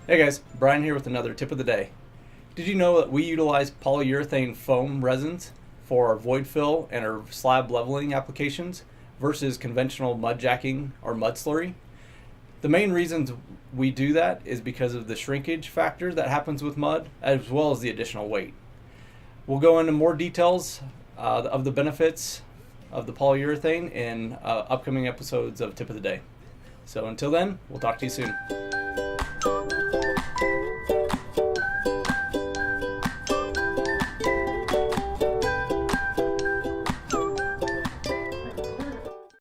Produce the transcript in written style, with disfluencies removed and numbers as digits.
Hey guys, Brian here with another tip of the day. Did you know that we utilize polyurethane foam resins for our void fill and our slab leveling applications versus conventional mudjacking or mud slurry? The main reasons we do that is because of the shrinkage factor that happens with mud as well as the additional weight. We'll go into more details of the benefits of the polyurethane in upcoming episodes of Tip of the Day. So until then, we'll talk to you soon.